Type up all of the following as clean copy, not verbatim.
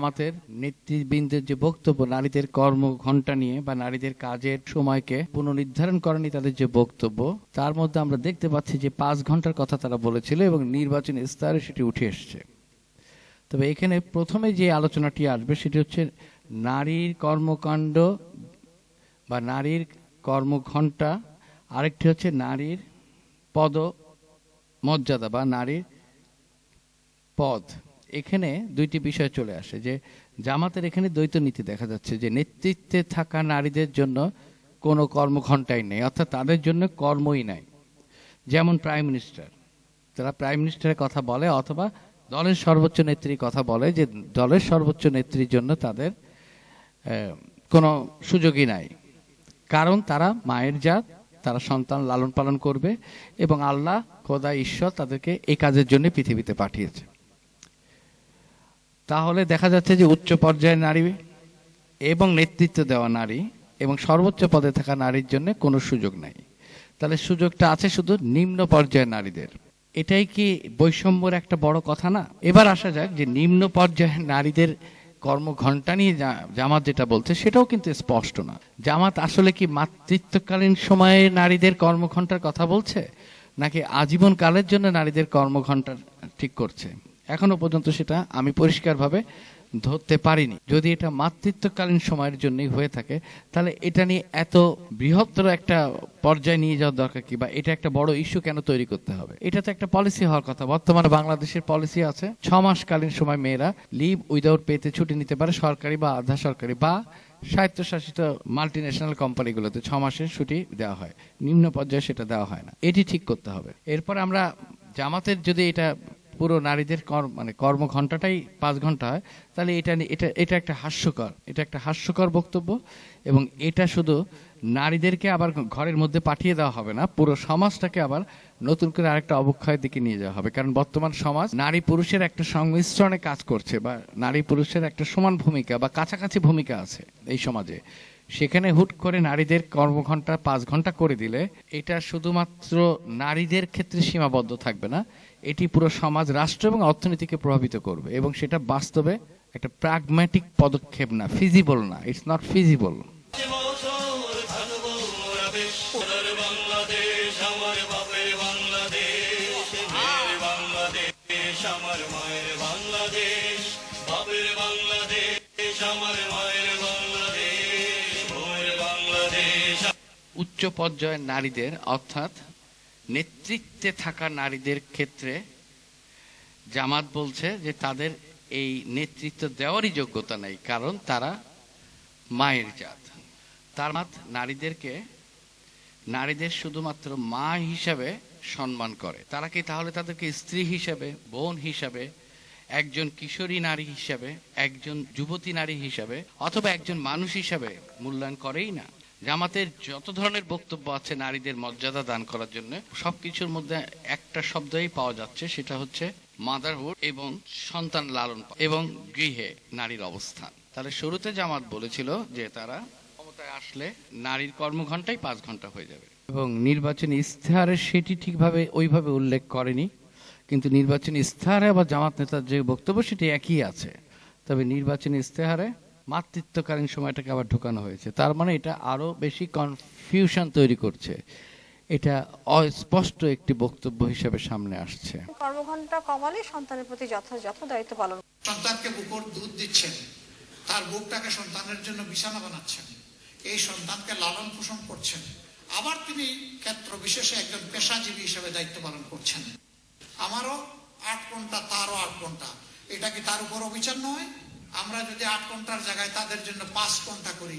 আমাদের নেতৃবৃন্দের যে বক্তব্য নারীদের কর্মঘণ্টা নিয়ে বা নারীদের কাজের সময়কে পুনর্নির্ধারণ করা নিয়ে তাদের যে বক্তব্য, তার মধ্যে আমরা দেখতে পাচ্ছি যে 5 ঘন্টার কথা তারা বলেছিল এবং নির্বাচনী ইস্তাহারে সেটি উঠে এসছে। তবে এখানে প্রথমে যে আলোচনাটি আসবে সেটি হচ্ছে নারীর কর্মকাণ্ড বা নারীর কর্মঘণ্টা, আরেকটি হচ্ছে নারীর পদ মর্যাদা বা নারীর পদ। এখানে দুইটি বিষয় চলে আসে যে জামাতের এখানে দ্বৈত নীতি দেখা যাচ্ছে যে নেতৃত্বে থাকা নারীদের জন্য কোনো কর্মঘণ্টাই নেই, অর্থাৎ তাদের জন্য কর্মই নাই। যেমন প্রাইম মিনিস্টার, তারা প্রাইম মিনিস্টারের কথা বলে অথবা দলের সর্বোচ্চ নেত্রীর কথা বলে যে দলের সর্বোচ্চ নেত্রীর জন্য তাদের কোনো সুযোগই নাই, কারণ তারা মায়ের জাত, তারা সন্তান লালন পালন করবে এবং আল্লাহ খোদা ঈশ্বর তাদেরকে এই কাজের জন্য পৃথিবীতে পাঠিয়েছে। তাহলে দেখা যাচ্ছে যে উচ্চ পর্যায়ের নারী এবং নেতৃত্ব দেওয়া নারী এবং সর্বোচ্চ পদে থাকা নারীর জন্য কোনো সুযোগ নাই। তাহলে সুযোগটা আছে শুধু নিম্ন পর্যায়ের নারীদের। এটাই কি বৈষম্যের একটা বড় কথা না? এবার আসা যাক যে নিম্ন পর্যায়ের নারীদের কর্মঘণ্টা নিয়ে জামাত যেটা বলছে সেটাও কিন্তু স্পষ্ট না। জামাত আসলে কি মাতৃত্বকালীন সময়ে নারীদের কর্মঘণ্টার কথা বলছে নাকি আজীবন কালের জন্য নারীদের কর্মঘণ্টা ঠিক করছে? এখনো পর্যন্ত সেটা আমি পরিষ্কারভাবে ধরতে পারিনি। যদি এটা মাতৃত্বকালীন সময়ের জন্যই হয়ে থাকে তাহলে এটা নিয়ে এত বৃহত্তর একটা পর্যায়ে নিয়ে যাওয়ার দরকার কি, বা এটা একটা বড় ইস্যু কেন তৈরি করতে হবে? এটা তো একটা পলিসি হওয়ার কথা। বর্তমানে বাংলাদেশের পলিসি আছে 6 মাসকালীন সময় মেয়েরা লিভ উইদাউট পেতে ছুটি নিতে পারে, সরকারি বা আধা সরকারি বা স্বায়ত্তশাসিত মাল্টিন্যাশনাল কোম্পানিগুলোতে 6 মাসের ছুটি দেওয়া হয়, নিম্ন পর্যায়ে সেটা দেওয়া হয় না। এটি ঠিক করতে হবে। এরপর আমরা জামাতের যদি এটা পুরো নারীদের কর্মঘণ্টাটাই 5 ঘন্টা হয় তাহলে এটা একটা হাস্যকর বক্তব্য। এবং এটা শুধু নারীদেরকে আবার ঘরের মধ্যে পাঠিয়ে দেওয়া হবে না, পুরো সমাজটাকে আবার নতুন করে আরেকটা অবক্ষয়ের দিকে নিয়ে যাওয়া হবে। কারণ বর্তমান সমাজ নারী পুরুষের একটা সংমিশ্রণে কাজ করছে, বা নারী পুরুষের একটা সমান ভূমিকা বা কাছাকাছি ভূমিকা আছে এই সমাজে। সেখানে হুট করে নারীদের কর্মঘণ্টা 5 ঘন্টা করে দিলে এটা শুধুমাত্র নারীদের ক্ষেত্রে সীমাবদ্ধ থাকবে না, এটি পুরো সমাজ, রাষ্ট্র এবং অর্থনীতিকে প্রভাবিত করবে এবং সেটা বাস্তবে একটা প্র্যাগম্যাটিক পদক্ষেপ না, ফিজিবল না, ইটস নট ফিজিবল। উচ্চ পর্যায়ের নারীদের অর্থাৎ নেতৃত্বে থাকা নারীদের ক্ষেত্রে জামাত বলছে যে তাদের এই নেতৃত্ব দেওয়ারই যোগ্যতা নেই, কারণ তারা মায়ের জাত। তার নারীদের শুধুমাত্র মা হিসাবে সম্মান করে। তারা কি তাহলে তাদেরকে স্ত্রী হিসাবে, বোন হিসাবে, একজন কিশোরী নারী হিসাবে, একজন যুবতী নারী হিসাবে অথবা একজন মানুষ হিসাবে মূল্যায়ন করেই না? জামাতের যত ধরনের বক্তব্য আছে নারীদের মর্যাদা দান করার জন্য, সবকিছুর মধ্যে একটা শব্দই পাওয়া যাচ্ছে, সেটা হচ্ছে মাদারহুড এবং সন্তান লালন এবং গৃহে নারীর অবস্থান। তাহলে শুরুতে জামাত বলেছিল যে তারা ক্ষমতায় আসলে নারীর কর্মঘণ্টাই 5 ঘন্টা হয়ে যাবে, এবং নির্বাচনী ইস্তেহারে সেটি ঠিকভাবে ওইভাবে উল্লেখ করেনি। কিন্তু নির্বাচনী ইস্তেহারে আবার জামাত নেতার যে বক্তব্য সেটি একই আছে, তবে নির্বাচনী ইস্তেহারে মাতৃত্বকালীন সময়টাকে আবার ঢোকানো হয়েছে। তার মানে এটা আরো বেশি কনফিউশন তৈরি করছে। এটা অস্পষ্ট একটি বক্তব্য হিসেবে সামনে আসছে। কর্মঘণ্টা কমালে সন্তানের প্রতি যথাযথ দায়িত্ব পালন। সন্তানকে বুকের দুধ দিচ্ছেন, তার বুকটাকে সন্তানের জন্য বিছানা বানাচ্ছেন, এই সন্তানকে লালন পোষণ করছেন, আবার তিনি ক্ষেত্র বিশেষে একজন পেশাজীবী হিসেবে দায়িত্ব পালন করছেন। আমারও 8 ঘন্টা, তারও 8 ঘন্টা, এটা কি তার উপর অবিচার নয়? আমরা যদি 8 ঘন্টার জায়গায় তাদের জন্য 5 ঘন্টা করি,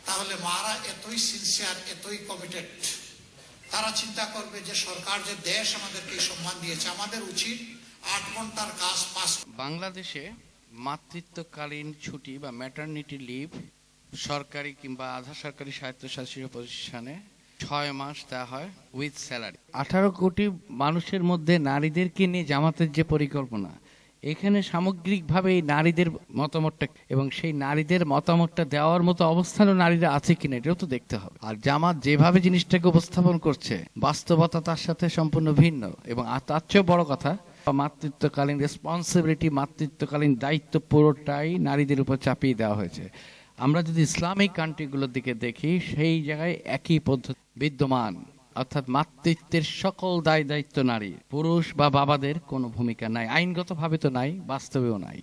তাহলে মারা এতই সিনসিয়ার, এতই কমিটেড, তারা চিন্তা করবে যে সরকার, যে দেশ আমাদেরকে সম্মান দিয়েছে, আমাদের উচিত 8 ঘন্টার কাজ 5। বাংলাদেশে মাতৃত্বকালীন ছুটি বা ম্যাটারনিটি লিভ সরকারি কিংবা আধা সরকারি স্বায়ত্তশাসিত প্রতিষ্ঠানে 6 মাস দেওয়া হয় উইথ স্যালারি। 18 কোটি মানুষের মধ্যে নারীদেরকে নিয়ে জামাতের যে পরিকল্পনা, এখানে সামগ্রিকভাবে এই নারীদের মতামতটা এবং সেই নারীদের মতামতটা দেওয়ার মতো অবস্থানও নারীরা আছে কিনা এটাও তো দেখতে হবে। আর জামাত যেভাবে জিনিসটাকে উপস্থাপন করছে বাস্তবতা তার সাথে সম্পূর্ণ ভিন্ন। এবং তার চেয়েও বড় কথা, মাতৃত্বকালীন রেসপন্সিবিলিটি, মাতৃত্বকালীন দায়িত্ব পুরোটাই নারীদের উপর চাপিয়ে দেওয়া হয়েছে। আমরা যদি ইসলামিক কান্ট্রিগুলোর দিকে দেখি, সেই জায়গায় একই পদ্ধতি বিদ্যমান, অর্থাৎ মাতৃত্বের সকল দায় দায়িত্ব নারী, পুরুষ বা বাবাদের কোনো ভূমিকা নাই, আইনগতভাবে তো নাই, বাস্তবেও নাই।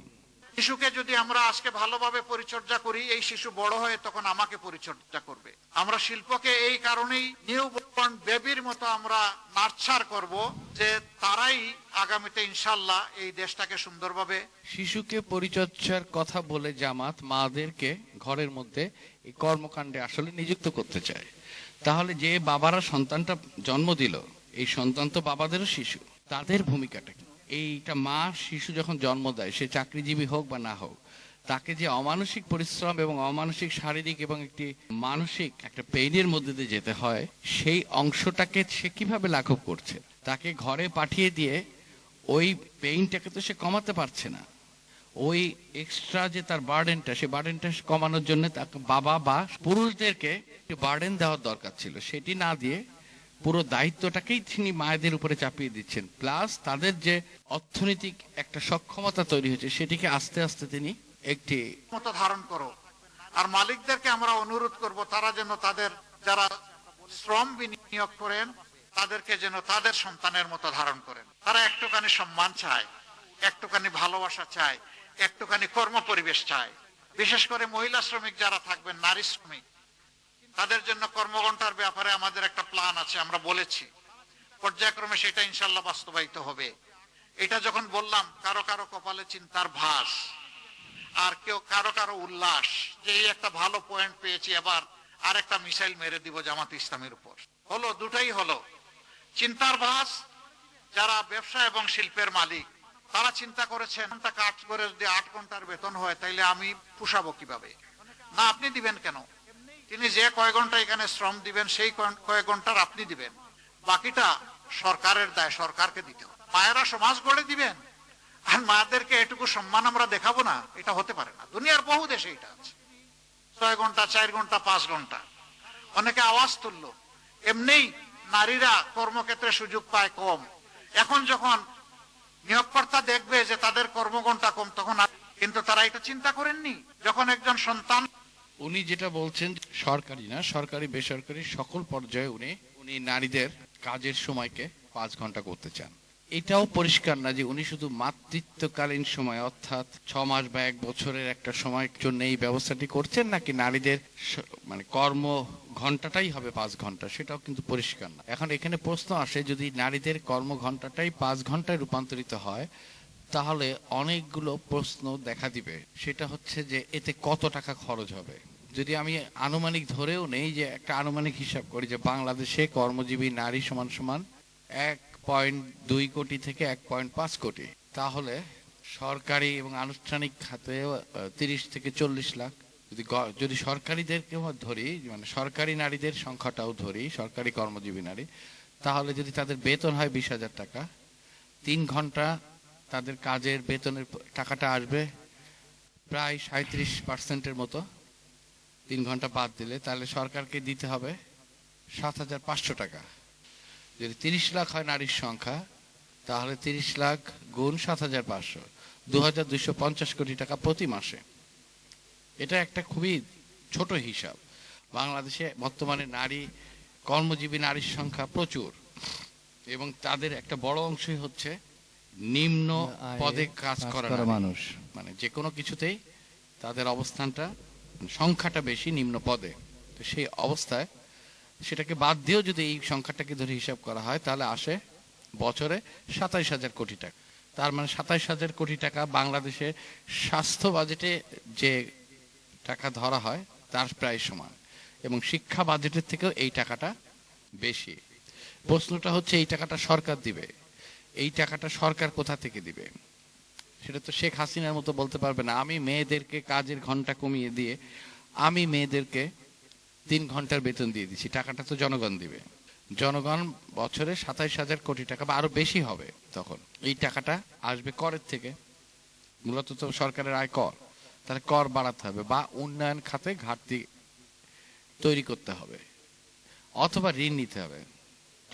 শিশুকে যদি আমরা আজকে ভালোভাবে পরিচর্যা করি, এই শিশু বড় হয়ে তখন আমাকে পরিচর্যা করবে। আমরা শিল্পকে এই কারণেই নিউবর্ন বেবির মতো আমরা নার্চার করব, যে তারাই আগামীতে ইনশাল্লাহ এই দেশটাকে সুন্দরভাবে। শিশুকে পরিচর্যার কথা বলে জামাত মাদেরকে ঘরের মধ্যে এই কর্মকাণ্ডে আসলে নিযুক্ত করতে চায়। তাহলে যে বাবারা সন্তানটা জন্ম দিল, এই সন্তান তো বাবাদেরও শিশু, তাদের ভূমিকাটা কি? এইটা মা শিশু যখন জন্ম দেয়, সে চাকরিজীবী হোক বা না হোক, তাকে যে অমানসিক পরিশ্রম এবং অমানসিক শারীরিক এবং একটি মানসিক একটা পেইনের মধ্যে দিয়ে যেতে হয়, সেই অংশটাকে সে কিভাবে লাঘব করছে? তাকে ঘরে পাঠিয়ে দিয়ে ওই পেইনটাকে তো সে কমাতে পারছে না। ওই এক্সট্রা যে তার বার্ডেনটা, সে বার্ডেনটা কমানোর জন্য তাকে বাবা বা পুরুষদেরকে বার্ডেন দেওয়ার দরকার ছিল, সেটি না দিয়ে পুরো দায়িত্বটাকেই তিনি মায়েদের উপরে চাপিয়ে দিচ্ছেন। প্লাস তাদের যে অর্থনৈতিক একটা সক্ষমতা তৈরি হয়েছে, সেটিকে আস্তে আস্তে তিনি একটি মতো ধারণ করো। আর মালিকদেরকে আমরা অনুরোধ করব, তারা যেন তাদের যারা শ্রম বিনিয়োগ করেন তাদেরকে যেন তাদের সন্তানের মতো ধারণ করেন। তারা একটুখানি সম্মান চায়, একটুখানি ভালোবাসা চায়, একটুখানি কর্ম পরিবেশ চায়। বিশেষ করে মহিলা শ্রমিক যারা থাকবেন, নারী শ্রমিক, তাদের জন্য কর্মঘণ্টার ব্যাপারে আমাদের একটা প্ল্যান আছে, আমরা বলেছি। পর্যায়ক্রমে সেটা ইনশাল্লাহ বাস্তবায়িত হবে। এটা যখন বললাম, কারো কারো কপালে চিন্তার ভাস, আর কেউ কারো কারো উল্লাস, যে এই একটা ভালো পয়েন্ট পেয়েছি, এবার আর একটা মিসাইল মেরে দিব জামাত ইসলামের উপর। হলো, দুটাই হলো। চিন্তার ভাস যারা ব্যবসা এবং শিল্পের মালিক, তারা চিন্তা করেছেন কাজ করে যদি 8 ঘন্টার বেতন হয়, তাইলে আমি পুষাবো কিভাবে? না, আপনি দিবেন কেন? তিনি যে কয় ঘন্টা এখানে শ্রম দিবেন, সেই কয়েক ঘন্টার আপনি দিবেন, বাকিটা সরকারের দায়, সরকারকে দিতে হবে। মায়েরা সমাজ গড়ে দিবেন, আর মায়েদেরকে এটুকু সম্মান আমরা দেখাবো না, এটা হতে পারে না। দুনিয়ার বহু দেশে এটা আছে। 6 ঘন্টা, 4 ঘন্টা, 5 ঘন্টা। অনেকে আওয়াজ তুললো, এমনিই নারীরা কর্মক্ষেত্রে সুযোগ পায় কম। এখন যখন নিয়োগকর্তা দেখবে যে তাদের কর্মঘণ্টা কম, তখন কিন্তু তারা এটা চিন্তা করেননি। যখন একজন সন্তান, উনি যেটা বলছেন, সরকারি না, সরকারি বেসরকারি সকল পর্যায়ে উনি নারীদের কাজের সময়কে 5 ঘন্টা করতে চান। এটাও পরিষ্কার না যে উনি শুধু মাতৃত্বকালীন সময়, অর্থাৎ 6 মাস বা 1 বছরের একটা সময়ের জন্য এই ব্যবস্থাটি করছেন, নাকি নারীদের মানে কর্ম ঘন্টাটাই হবে 5 ঘন্টা, সেটাও কিন্তু পরিষ্কার না। এখন এখানে প্রশ্ন আসে, যদি নারীদের কর্ম ঘন্টাটাই 5 ঘন্টায় রূপান্তরিত হয়, তাহলে অনেকগুলো প্রশ্ন দেখা দিবে। সেটা হচ্ছে যে এতে কত টাকা খরচ হবে। যদি আমি আনুমানিক ধরেও নেই, যে একটা আনুমানিক হিসাব করি যে বাংলাদেশে কর্মজীবী নারী সমান সমান 1.2 কোটি থেকে 1.5 কোটি, তাহলে সরকারি এবং আনুষ্ঠানিক খাতে 30 থেকে 40 লাখ। যদি সরকারিদেরকে ধরি, মানে সরকারি নারীদের সংখ্যাটাও ধরি, সরকারি কর্মজীবী নারী, তাহলে যদি তাদের বেতন হয় 20,000 টাকা, 3 ঘন্টা তাদের কাজের বেতনের টাকাটা আসবে প্রায় 37% মতো। 3 ঘন্টা বাদ দিলে তাহলে সরকারকে দিতে হবে 7,500 টাকা। যদি 30 লাখ হয় নারীর সংখ্যা, তাহলে 30 লাখ গুণ 7,500, 2,250 কোটি টাকা প্রতি মাসে। এটা একটা খুবই ছোট হিসাব। বাংলাদেশে বর্তমানে নারী কর্মজীবী নারীর সংখ্যা প্রচুর, এবং তাদের একটা বড় অংশই হচ্ছে নিম্ন পদে কাজ করা মানুষ। মানে যে কোনো কিছুতেই তাদের অবস্থানটা, সংখ্যাটা বেশি নিম্ন পদে। তো সেই অবস্থায় সেটাকে বাদ দিয়েও যদি এই সংখ্যাটাকে ধরে হিসাব করা হয়, তাহলে আসে বছরে 27,000 কোটি টাকা। তার মানে 27,000 কোটি টাকা বাংলাদেশে স্বাস্থ্য বাজেটে যে টাকা ধরা হয় তার প্রায় সমান, এবং শিক্ষা বাজেটের থেকেও এই টাকাটা বেশি। প্রশ্নটা হচ্ছে, এই টাকাটা সরকার দিবে, এই টাকাটা সরকার কোথা থেকে দিবে? সেটা তো শেখ হাসিনার মতো বলতে পারবে না, আমি মেয়েদেরকে কাজের ঘন্টা কমিয়ে দিয়ে আমি মেয়েদেরকে 3 ঘন্টার বেতন দিয়ে দিচ্ছি। টাকাটা তো জনগণ দিবে। জনগণ বছরে 27,000 কোটি টাকা বা আরো বেশি হবে। তখন এই টাকাটা আসবে করের থেকে, মূলত তো সরকারের আয় কর। তাহলে কর বাড়াতে হবে, বা উন্নয়ন খাতে ঘাটতি তৈরি করতে হবে, অথবা ঋণ নিতে হবে।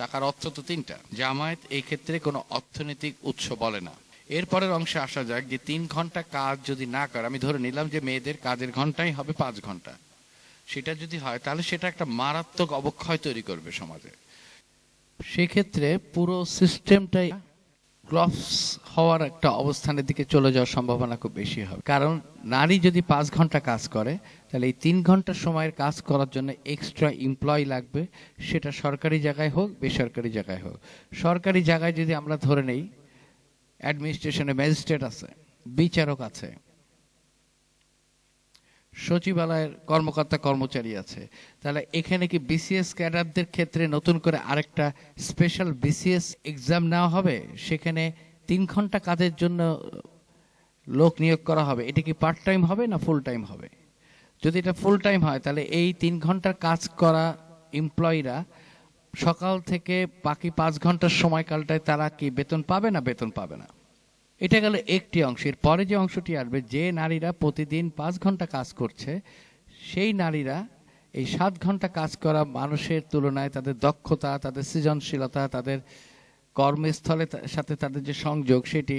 টাকার অর্থ তো তিনটা। জামায়াত এই ক্ষেত্রে কোনো অর্থনৈতিক উৎস বলে না। এরপরের অংশে আসা যাক যে 3 ঘন্টা কাজ যদি না করে, আমি ধরে নিলাম যে মেয়েদের কাজের ঘন্টাই হবে 5 ঘন্টা, সেটা যদি হয় তাহলে সেটা একটা মারাত্মক অবক্ষয় তৈরি করবে সমাজে। সেক্ষেত্রে পুরো সিস্টেমটাই ক্লপস হওয়ার একটা অবস্থানের দিকে চলে যাওয়ার সম্ভাবনা খুব বেশি হবে। কারণ নারী যদি 5 ঘন্টা কাজ করে, তাহলে এই 3 ঘন্টা সময়ের কাজ করার জন্য এক্সট্রা এমপ্লয় লাগবে, সেটা সরকারি জায়গায় হোক বেসরকারি জায়গায় হোক। সরকারি জায়গায় যদি আমরা ধরে নেই অ্যাডমিনিস্ট্রেশনে ম্যাজিস্ট্রেট আছে, বিচারক আছে, সচিবালয়ের কর্মকর্তা কর্মচারী আছে, তাহলে এখানে কি বিসিএস ক্যাডারদের ক্ষেত্রে নতুন করে আরেকটা স্পেশাল বিসিএস এক্সাম নেওয়া হবে? সেখানে 3 ঘন্টা কাজের জন্য লোক নিয়োগ করা হবে। এটা কি পার্ট টাইম হবে না ফুল টাইম হবে? যদি এটা ফুল টাইম হয় তাহলে এই 3 ঘন্টার কাজ করা এমপ্লয়িরা সকাল থেকে বাকি 5 ঘন্টার সময়কালটায় তারা কি বেতন পাবে না বেতন পাবে না? এটা গেল একটি অংশের। পরে যে অংশটি আসবে, যে নারীরা প্রতিদিন 5 ঘন্টা কাজ করছে, সেই নারীরা এই 7 ঘন্টা কাজ করা মানুষের তুলনায় তাদের দক্ষতা, তাদের সৃজনশীলতা, তাদের কর্মস্থলে সাথে তাদের যে সংযোগ, সেটি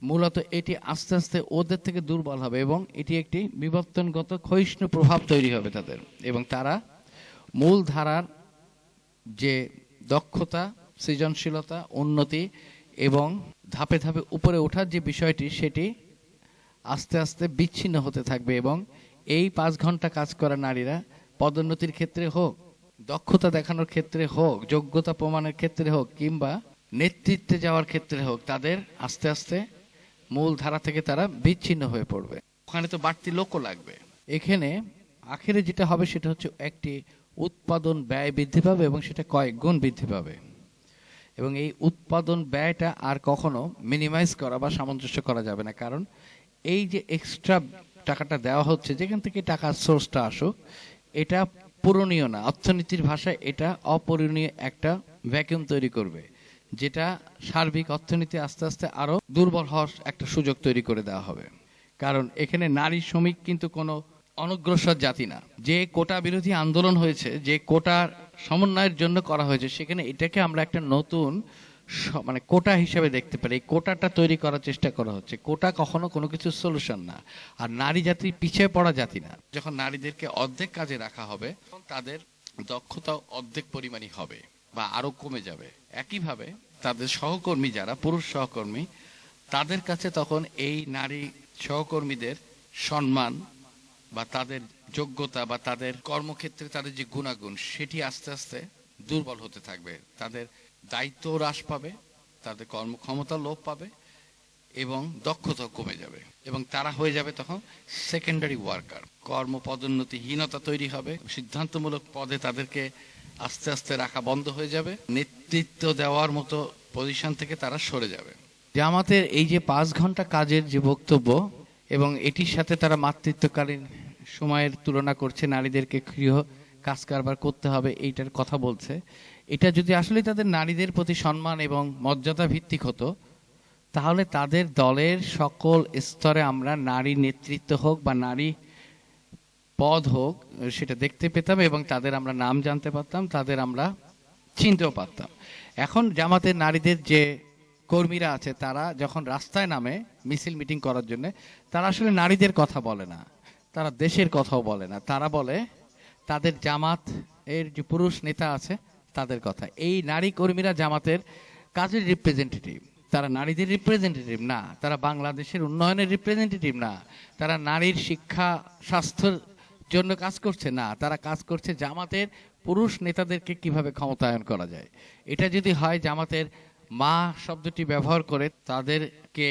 মূলত এটি আস্তে আস্তে ওদের থেকে দুর্বল হবে এবং এটি একটি বিবর্তনগত ক্ষয়িষ্ণু প্রভাব তৈরি হবে তাদের, এবং তারা মূল ধারার যে দক্ষতা, সৃজনশীলতা, উন্নতি এবং ধাপে ধাপে উপরে ওঠার যে বিষয়টি, সেটি আস্তে আস্তে বিচ্ছিন্ন হতে থাকবে। এবং এই 5 ঘন্টা কাজ করা নারীরা পদোন্নতির ক্ষেত্রে হোক, দক্ষতা দেখানোর ক্ষেত্রে হোক, যোগ্যতা প্রমাণের ক্ষেত্রে হোক, কিংবা নেতৃত্বে যাওয়ার ক্ষেত্রে হোক, তাদের আস্তে আস্তে মূল ধারা থেকে তারা বিচ্ছিন্ন হয়ে পড়বে। ওখানে তো বাড়তি লোকও লাগবে। এখানে আখেরে যেটা হবে সেটা হচ্ছে একটি উৎপাদন ব্যয় বৃদ্ধি পাবে এবং সেটা কয়েক গুণ বৃদ্ধি পাবে। এবং এই উৎপাদন ব্যয়টা আর কখনো মিনিমাইজ করা বা সামঞ্জস্য করা যাবে না। কারণ এই যে এক্সট্রা টাকাটা দেওয়া হচ্ছে, যেখান থেকে টাকার সোর্সটা আসুক, এটা পূরণীয় না। অর্থনীতির ভাষায় এটা অপূরণীয় একটা ভ্যাকুয়াম তৈরি করবে, যেটা সার্বিক অর্থনীতি আস্তে আস্তে আরো দুর্বল হওয়ার একটা সুযোগ তৈরি করে দেওয়া হবে। কারণ এখানে নারী শ্রমিক কিন্তু কোনো অনগ্রসর জাতি না। যে কোটা বিরোধী আন্দোলন হয়েছে, যে কোটার সমন্বয়ের জন্য করা হয়েছে, সেখানে এটাকে আমরা একটা নতুন মানে কোটা হিসেবে দেখতে পারি। এই কোটাটা তৈরি করার চেষ্টা করা হচ্ছে। কোটা কখনো কোনো কিছু সলিউশন না। আর নারী জাতি পিছিয়ে পড়া জাতি না। যখন নারীদেরকে অর্ধেক কাজে রাখা হবে, তাদের দক্ষতাও অর্ধেক পরিমাণই হবে বা আরো কমে যাবে। একইভাবে তাদের সহকর্মী যারা পুরুষ সহকর্মী, তাদের কাছে তখন এই নারী সহকর্মীদের সম্মান বা তাদের যোগ্যতা বা তাদের কর্মক্ষেত্রে তাদের যে গুণাগুণ, সেটি আস্তে আস্তে দুর্বল হতে থাকবে। তাদের দায়িত্ব হ্রাস পাবে, তাদের কর্মক্ষমতা লোপ পাবে এবং দক্ষতা কমে যাবে এবং তারা হয়ে যাবে তখন সেকেন্ডারি ওয়ার্কার। কর্মপদোন্নতিহীনতা তৈরি হবে, সিদ্ধান্তমূলক পদে তাদেরকে আস্তে আস্তে রাখা বন্ধ হয়ে যাবে, নেতৃত্ব দেওয়ার মতো পজিশন থেকে তারা সরে যাবে। জামাতের এই যে 5 ঘন্টা কাজের যে বক্তব্য এবং এটির সাথে তারা মাতৃত্বকালীন সময়ের তুলনা করছে, নারীদেরকে গৃহ কাজ কারবার করতে হবে এইটার কথা বলছে, এটা যদি আসলে তাদের নারীদের প্রতি সম্মান এবং মর্যাদা ভিত্তিক হতো, তাহলে তাদের দলের সকল স্তরে আমরা নারী নেতৃত্ব হোক বা নারী পদ হোক সেটা দেখতে পেতাম এবং তাদের আমরা নাম জানতে পারতাম, তাদের আমরা চিনতেও পারতাম। এখন জামাতের নারীদের যে কর্মীরা আছে, তারা যখন রাস্তায় নামে মিছিল মিটিং করার জন্য, তারা আসলে নারীদের কথা বলে না, তারা দেশের কথাও বলে না, তারা বলে তাদের জামাত এর যে পুরুষ নেতা আছে তাদের কথা। এই নারী কর্মীরা জামাতের কাজের রিপ্রেজেন্টেটিভ, তারা নারীদের রিপ্রেজেন্টেটিভ না, তারা বাংলাদেশের উন্নয়নের রিপ্রেজেন্টেটিভ না, তারা নারীর শিক্ষা স্বাস্থ্যের জন্য কাজ করছে না, তারা কাজ করছে জামাতের পুরুষ নেতাদেরকে কিভাবে ক্ষমতায়ন করা যায়। এটা যদি হয় জামাতের মা শব্দটি ব্যবহার করে তাদেরকে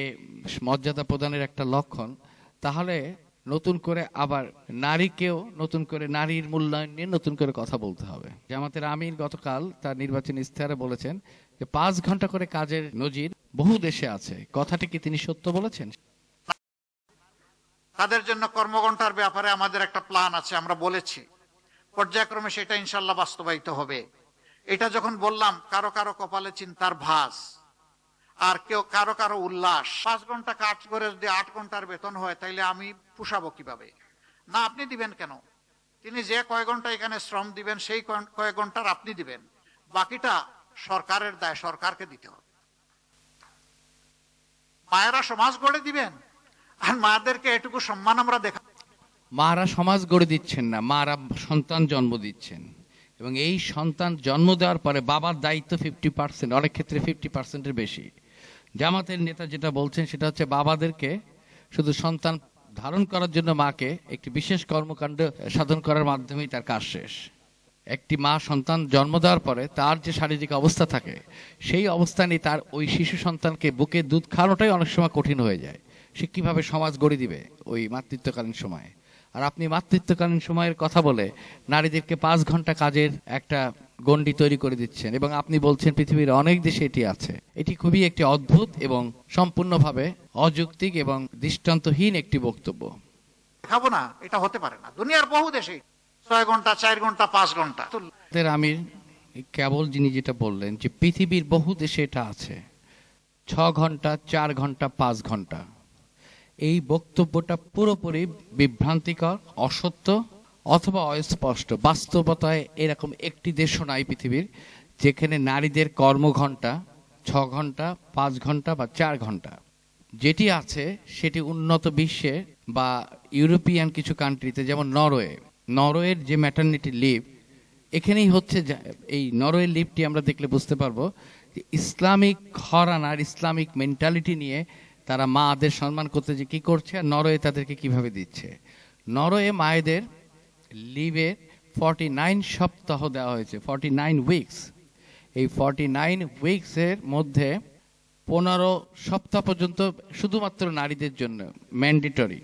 মর্যাদা প্রদানের একটা লক্ষণ, তাহলে নতুন করে আবার নারীকেও নতুন করে নারীর মূল্যায়ন নিয়ে নতুন করে কথা বলতে হবে। জামাতের আমির গতকাল তার নির্বাচনী ইশতেহারে বলেছেন যে 5 ঘন্টা করে কাজের নজির বহু দেশে আছে। কথাটি কি তিনি সত্য বলেছেন? তাদের জন্য কর্মঘণ্টার ব্যাপারে আমাদের একটা প্ল্যান আছে, আমরা বলেছি পর্যায়ক্রমে সেটা ইনশাল্লাহ বাস্তবায়িত হবে। এটা যখন বললাম, কারো কারো কপালে চিন্তার ভাঁজ আর কেউ কারো কারো উল্লাস। 5 ঘন্টা কাজ করে যদি 8 ঘন্টার বেতন হয়, তাইলে আমি পুষাবো কিভাবে? না, আপনি দিবেন কেন? তিনি যে কয় ঘন্টা এখানে শ্রম দিবেন, সেই কয়েক ঘন্টার আপনি দিবেন। বাকিটা সরকারের দায়, সরকারকে দিতে হবে। মায়েরা সমাজ গড়ে দিবেন, আর মাদেরকে এটুকু সম্মান আমরা দেখা। মারা সমাজ গড়ে দিচ্ছেন না, মারা সন্তান জন্ম দিচ্ছেন, এবং এই সন্তান জন্ম দেওয়ার পরে বাবার দায়িত্ব 50%, অনেক ক্ষেত্রে 50%-এর বেশি। জামাতের নেতা যেটা বলছেন সেটা হচ্ছে বাবাদেরকে শুধু সন্তান ধারণ করার জন্য মাকে একটি বিশেষ কর্মকাণ্ড সাধন করার মাধ্যমেই তার কাজ শেষ। একটি মা সন্তান জন্ম দেওয়ার পরে তার যে শারীরিক অবস্থা থাকে, সেই অবস্থানে তার ওই শিশু সন্তানকে বুকে দুধ খাওয়ানোটাই অনেক সময় কঠিন হয়ে যায়। সে কিভাবে সমাজ গড়ে দিবে ওই মাতৃত্বকালীন সময়ে? আর আপনি মাতৃত্বকালীন সময়ের কথা বলে নারীদেরকে 5 ঘন্টা কাজের একটা গণ্ডি তৈরি করে দিচ্ছেন, এবং আপনি বলছেন পৃথিবীর অনেক দেশে এটি আছে। এটি খুবই একটি অদ্ভুত এবং সম্পূর্ণভাবে অযৌক্তিক এবং দৃষ্টান্তহীন একটি বক্তব্য। দেখাবো না, এটা হতে পারে না। দুনিয়ার বহু দেশে 6 ঘন্টা, 4 ঘন্টা, 5 ঘন্টা। আমি কেবল যিনি যেটা বললেন যে পৃথিবীর বহু দেশে এটা আছে, 6 ঘন্টা, 4 ঘন্টা, 5 ঘন্টা, এই বক্তব্যটা পুরোপুরি বিভ্রান্তিকর, অসত্য অথবা অস্পষ্ট। বাস্তবতায় এরকম একটি দেশও নাই পৃথিবীর যেখানে নারীদের কর্মঘণ্টা 6 ঘন্টা, 5 ঘন্টা বা 4 ঘন্টা। যেটি আছে সেটি উন্নত বিশ্বে বা ইউরোপিয়ান কিছু কান্ট্রিতে, যেমন নরওয়ের যে ম্যাটারনিটি লিভ, এখানেই হচ্ছে এই নরওয়ের লিভটি আমরা দেখলে বুঝতে পারবো যে ইসলামিক ঘরানার ইসলামিক মেন্টালিটি নিয়ে তারা মাদের সম্মান করতে যে কি করছে, আর নরওয়ে তাদেরকে কিভাবে দিচ্ছে। নরওয়ে মায়েদের লিভে 49 সপ্তাহ দেওয়া হয়েছে, 49 উইকস। এই 49 উইকসের মধ্যে 15 সপ্তাহ পর্যন্ত শুধুমাত্র নারীদের জন্য ম্যান্ডেটরি,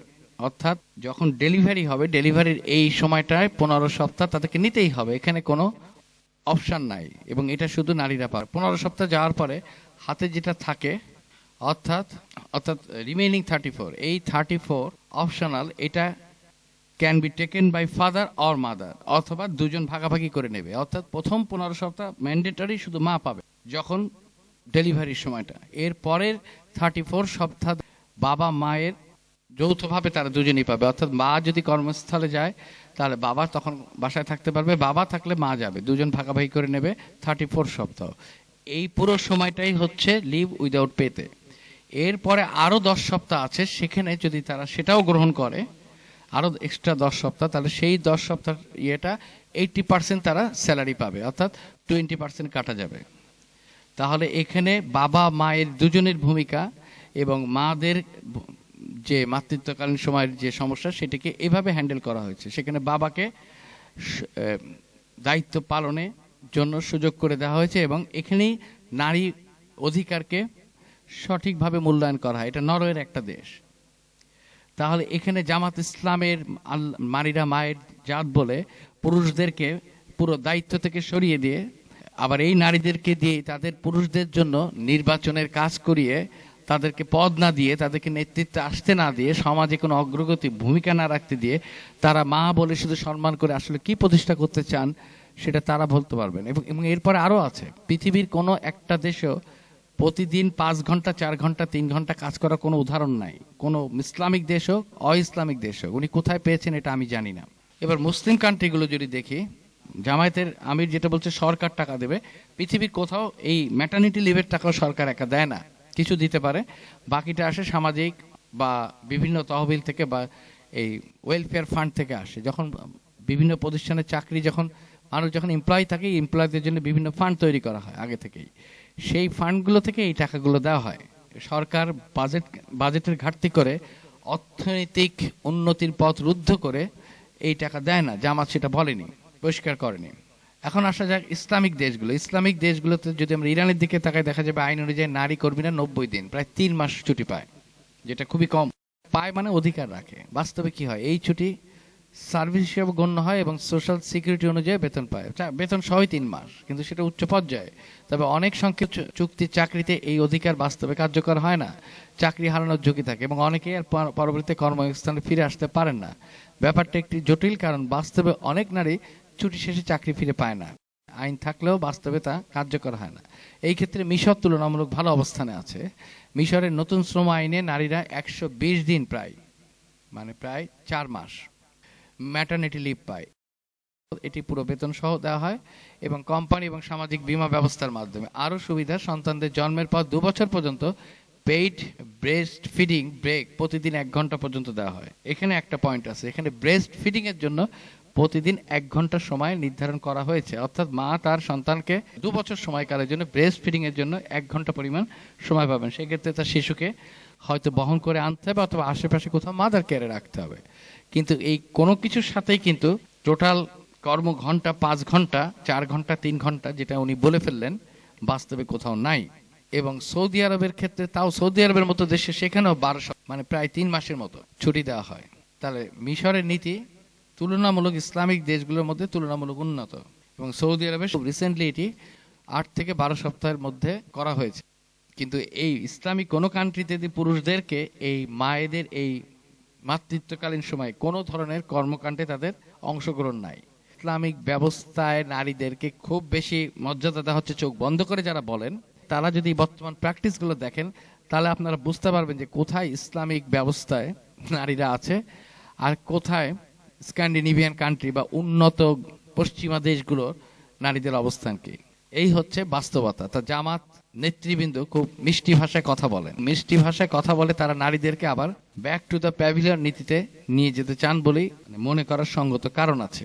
অর্থাৎ যখন ডেলিভারি হবে, ডেলিভারির এই সময়টায় 15 সপ্তাহ তাদেরকে নিতেই হবে, এখানে কোনো অপশান নাই, এবং এটা শুধু নারীরা পায়। 15 সপ্তাহ যাওয়ার পরে হাতে যেটা থাকে, অর্থাৎ রিমেইনিং 34, এই 34 অপশনাল। এটা can be taken by father or mother, অথবা দুজন ভাগাভাগি করে নেবে। অর্থাৎ প্রথম 15 সপ্তাহ ম্যান্ডেটরি শুধু মা পাবে যখন ডেলিভারির সময়টা। এর পরের 34 সপ্তাহ বাবা মায়ের যৌথভাবে তারা দুজনেই পাবে। অর্থাৎ মা যদি কর্মস্থলে যায় তাহলে বাবা তখন বাসায় থাকতে পারবে, বাবা থাকলে মা যাবে, দুজন ভাগাভাগি করে নেবে 34 সপ্তাহ। এই পুরো সময়টাই হচ্ছে লিভ উইদাউট পেতে। এরপরে আরো 10 সপ্তাহ আছে, সেখানে যদি তারা সেটাও গ্রহণ করে, আরো এক্সট্রা 10 সপ্তাহ, তাহলে সেই 10 সপ্তাহ ইয়েটা 80% তারা স্যালারি পাবে, অর্থাৎ 20% কাটা যাবে। তাহলে এখানে বাবা মায়ের দুজনের ভূমিকা এবং মাদের যে মাতৃত্বকালীন সময়ের যে সমস্যা, সেটাকে এভাবে হ্যান্ডেল করা হয়েছে। সেখানে বাবাকে দায়িত্ব পালনের জন্য সুযোগ করে দেওয়া হয়েছে, এবং এখানেই নারী অধিকারকে সঠিকভাবে মূল্যায়ন করা হয়। এটা নরওয়ের একটা দেশ। তাহলে এখানে জামাত ইসলামের নারীরা মায়ের জাত বলে পুরুষদেরকে পুরো দায়িত্ব থেকে সরিয়ে দিয়ে, আবার এই নারীদেরকে দিয়ে তাদের পুরুষদের জন্য নির্বাচনের কাজ করিয়ে, তাদেরকে পদ না দিয়ে, তাদেরকে নেতৃত্বে আসতে না দিয়ে, সমাজে কোনো অগ্রগতি ভূমিকা না রাখতে দিয়ে, তারা মা বলে শুধু সম্মান করে আসলে কি প্রতিষ্ঠা করতে চান সেটা তারা বলতে পারবেন। এবং এরপরে আরো আছে, পৃথিবীর কোনো একটা দেশেও প্রতিদিন 5 ঘন্টা, 4 ঘন্টা, 3 ঘন্টা কাজ করার কোনো উদাহরণ নাই, কোনো ইসলামিক দেশ হোক, অ-ইসলামিক দেশ হোক। উনি কোথায় পেয়েছেন এটা আমি জানি না। এবার মুসলিম কান্ট্রিগুলো যদি দেখি, জামায়াতের আমির যেটা বলছে সরকার টাকা দেবে, পৃথিবীর কোথাও এই ম্যাটারনিটি লিভের টাকাও সরকার একা দেয় না, কিছু দিতে পারে, বাকিটা আসে সামাজিক বা বিভিন্ন তহবিল থেকে বা এই ওয়েলফেয়ার ফান্ড থেকে আসে। যখন বিভিন্ন প্রতিষ্ঠানের চাকরি, যখন মানুষ যখন এমপ্লয়ি থাকে, এমপ্লয়ীদের জন্য বিভিন্ন ফান্ড তৈরি করা হয় আগে থেকেই, সেই ফান্ডগুলো থেকে এই টাকাগুলো দেওয়া হয়। সরকার বাজেটের ঘাটতি করে, অর্থনৈতিক উন্নতির পথ রুদ্ধ করে এই টাকা দেয় না। জামাত সেটা বলেনি, পরিষ্কার করেনি। এখন আসা যাক ইসলামিক দেশগুলোতে যদি আমরা ইরানের দিকে তাকাই, দেখা যাবে আইন অনুযায়ী নারী কর্মীরা 90 দিন, প্রায় 3 মাস ছুটি পায়, যেটা খুবই কম পায়, মানে অধিকার রাখে। বাস্তবে কি হয়, এই ছুটি সার্ভিস হিসেবে গণ্য হয় এবং সোশ্যাল সিকিউরিটি অনুযায়ী বেতন পায়, বেতন সহই 3 মাস, কিন্তু সেটা উচ্চ পর্যায়ে। তবে অনেক সংখ্যক চুক্তির চাকরিতে এই অধিকার বাস্তবে কার্যকর হয় না, চাকরি হারানোর ঝুঁকি থাকে, এবং অনেকেই আর পরবর্তীতে কর্মস্থানে ফিরে আসতে পারেন না। ব্যাপারটা একটি জটিল, কারণ বাস্তবে অনেক নারী ছুটি শেষে চাকরি ফিরে পায় না, আইন থাকলেও বাস্তবে তা কার্যকর হয় না। এই ক্ষেত্রে মিশর তুলনামূলক ভালো অবস্থানে আছে। মিশরের নতুন শ্রম আইনে নারীরা 120 দিন, প্রায় 4 মাস ম্যাটারনিটি লিভ পায়। এটি পুরো বেতন সহ দেওয়া হয় এবং কোম্পানি এবং সামাজিক বীমা ব্যবস্থার মাধ্যমে আরো সুবিধা, সন্তানদের জন্মের পর 2 বছর পর্যন্ত পেইড ব্রেস্ট ফিডিং ব্রেক প্রতিদিন 1 ঘন্টা পর্যন্ত দেওয়া হয়। এখানে একটা পয়েন্ট আছে, এখানে ব্রেস্ট ফিডিং এর জন্য প্রতিদিন 1 ঘন্টা সময় নির্ধারণ করা হয়েছে, অর্থাৎ মা তার সন্তানকে 2 বছর সময়কালের জন্য ব্রেস্ট ফিডিং এর জন্য 1 ঘন্টা পরিমাণ সময় পাবেন। সেক্ষেত্রে তার শিশুকে হয়তো বহন করে আনতে হবে অথবা আশেপাশে কোথাও মাদার কেয়ারে রাখতে হবে। কিন্তু এই কোনো কিছুর সাথেই কিন্তু টোটাল কর্ম ঘন্টা 5 ঘন্টা, 4 ঘন্টা, 3 ঘন্টা যেটা উনি বলে ফেললেন, বাস্তবে কোথাও নাই। এবং সৌদি আরবের ক্ষেত্রে, তাও সৌদি আরবের মতো দেশে, সেখানেও 12 মানে প্রায় 3 মাসের মতো ছুটি দেওয়া হয়। তাহলে মিশরের নীতি তুলনামূলক ইসলামিক দেশগুলোর মধ্যে তুলনামূলক উন্নত, এবং সৌদি আরবে রিসেন্টলি এটি 8 থেকে 12 সপ্তাহের মধ্যে করা হয়েছে। কিন্তু এই ইসলামিক কোনো কান্ট্রিতে পুরুষদেরকে এই মায়েদের এই মাতৃত্বকালীন সময় কোনো ধরনের কর্মকাণ্ডে তাদের অংশগ্রহণ নাই। ইসলামিক ব্যবস্থায় নারীদেরকে খুব বেশি মর্যাদা দেওয়া হচ্ছে, চোখ বন্ধ করে যারা বলেন, তারা যদি বর্তমান প্র্যাকটিসগুলো দেখেন তাহলে আপনারা বুঝতে পারবেন যে কোথায় ইসলামিক ব্যবস্থায় নারীরা আছে আর কোথায় স্ক্যান্ডিনেভিয়ান কান্ট্রি বা উন্নত পশ্চিমা দেশগুলোর নারীদের অবস্থান কি। এই হচ্ছে বাস্তবতা। তা জামাত নেতৃবৃন্দ খুব মিষ্টি ভাষায় কথা বলেন, মিষ্টি ভাষায় কথা বলে তারা নারীদেরকে আবার ব্যাক টু দ্য প্যাভিলিয়ন নীতিতে নিয়ে যেতে চান বলেই মনে করার সঙ্গত কারণ আছে।